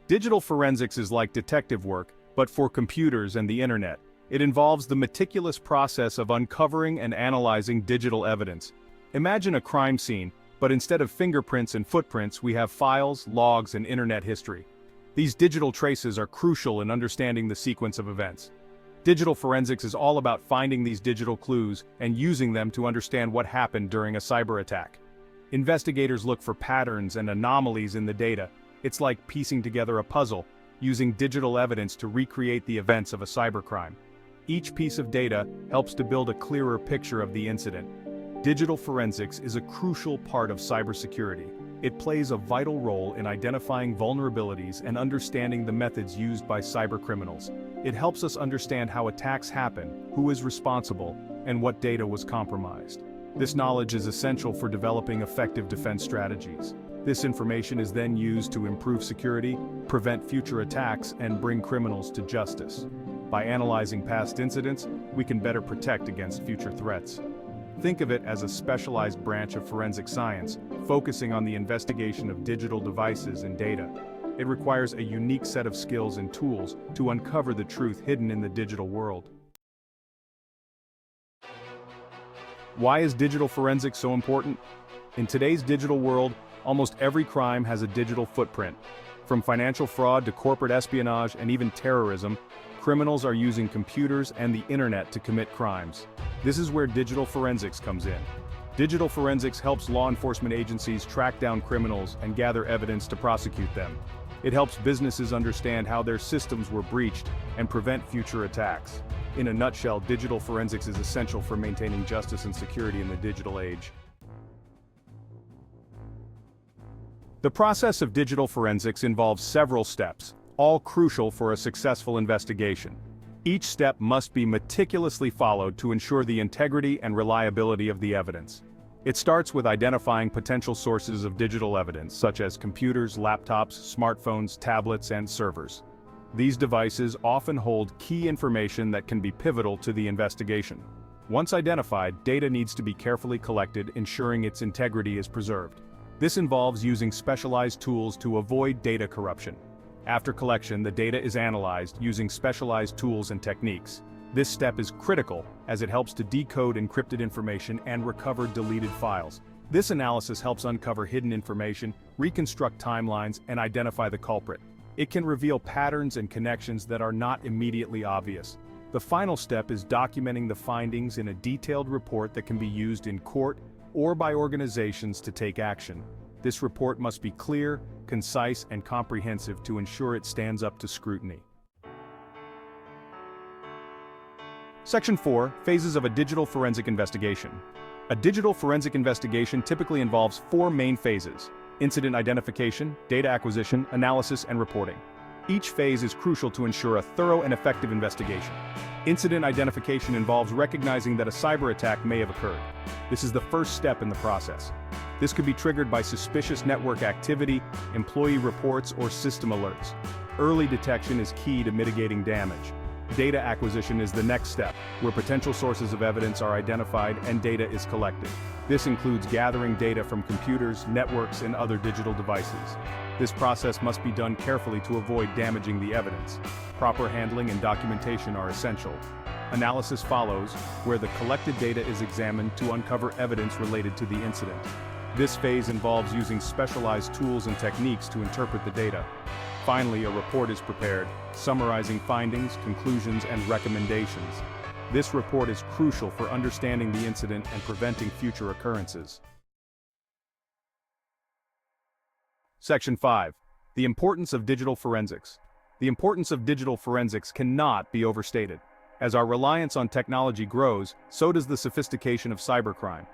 Digital forensics is like detective work, but for computers and the internet. It involves the meticulous process of uncovering and analyzing digital evidence. Imagine a crime scene, but instead of fingerprints and footprints, we have files, logs, and internet history. These digital traces are crucial in understanding the sequence of events. Digital forensics is all about finding these digital clues and using them to understand what happened during a cyber attack. Investigators look for patterns and anomalies in the data. It's like piecing together a puzzle, using digital evidence to recreate the events of a cybercrime. Each piece of data helps to build a clearer picture of the incident. Digital forensics is a crucial part of cybersecurity. It plays a vital role in identifying vulnerabilities and understanding the methods used by cybercriminals. It helps us understand how attacks happen, who is responsible, and what data was compromised. This knowledge is essential for developing effective defense strategies. This information is then used to improve security, prevent future attacks, and bring criminals to justice. By analyzing past incidents, we can better protect against future threats. Think of it as a specialized branch of forensic science, focusing on the investigation of digital devices and data. It requires a unique set of skills and tools to uncover the truth hidden in the digital world. Why is digital forensics so important? In today's digital world, almost every crime has a digital footprint. From financial fraud to corporate espionage and even terrorism, criminals are using computers and the internet to commit crimes. This is where digital forensics comes in. Digital forensics helps law enforcement agencies track down criminals and gather evidence to prosecute them. It helps businesses understand how their systems were breached and prevent future attacks. In a nutshell, digital forensics is essential for maintaining justice and security in the digital age. The process of digital forensics involves several steps, all crucial for a successful investigation. Each step must be meticulously followed to ensure the integrity and reliability of the evidence. It starts with identifying potential sources of digital evidence, such as computers, laptops, smartphones, tablets, and servers. These devices often hold key information that can be pivotal to the investigation. Once identified, data needs to be carefully collected, ensuring its integrity is preserved. This involves using specialized tools to avoid data corruption. After collection, the data is analyzed using specialized tools and techniques. This step is critical as it helps to decode encrypted information and recover deleted files. This analysis helps uncover hidden information, reconstruct timelines, and identify the culprit. It can reveal patterns and connections that are not immediately obvious. The final step is documenting the findings in a detailed report that can be used in court or by organizations to take action. This report must be clear, concise, and comprehensive to ensure it stands up to scrutiny. Section 4, Phases of a Digital Forensic Investigation. A digital forensic investigation typically involves 4 main phases: incident identification, data acquisition, analysis, and reporting. Each phase is crucial to ensure a thorough and effective investigation. Incident identification involves recognizing that a cyber attack may have occurred. This is the first step in the process. This could be triggered by suspicious network activity, employee reports, or system alerts. Early detection is key to mitigating damage. Data acquisition is the next step, where potential sources of evidence are identified and data is collected. This includes gathering data from computers, networks, and other digital devices. This process must be done carefully to avoid damaging the evidence. Proper handling and documentation are essential. Analysis follows, where the collected data is examined to uncover evidence related to the incident. This phase involves using specialized tools and techniques to interpret the data. Finally, a report is prepared, summarizing findings, conclusions, and recommendations. This report is crucial for understanding the incident and preventing future occurrences. Section 5. The importance of digital forensics. The importance of digital forensics cannot be overstated. As our reliance on technology grows, so does the sophistication of cybercrime.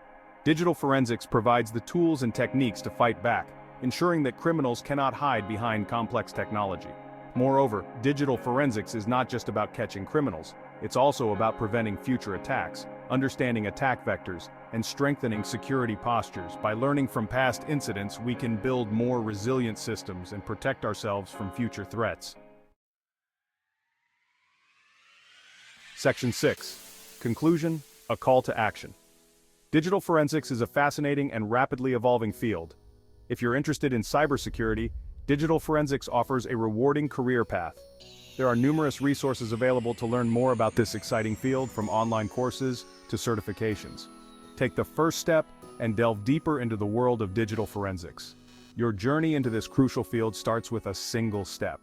Digital forensics provides the tools and techniques to fight back, ensuring that criminals cannot hide behind complex technology. Moreover, digital forensics is not just about catching criminals, it's also about preventing future attacks, understanding attack vectors, and strengthening security postures. By learning from past incidents, we can build more resilient systems and protect ourselves from future threats. Section 6. Conclusion, a call to action. Digital forensics is a fascinating and rapidly evolving field. If you're interested in cybersecurity, Digital forensics offers a rewarding career path. There are numerous resources available to learn more about this exciting field, from online courses to certifications. Take the first step and delve deeper into the world of digital forensics. Your journey into this crucial field starts with a single step.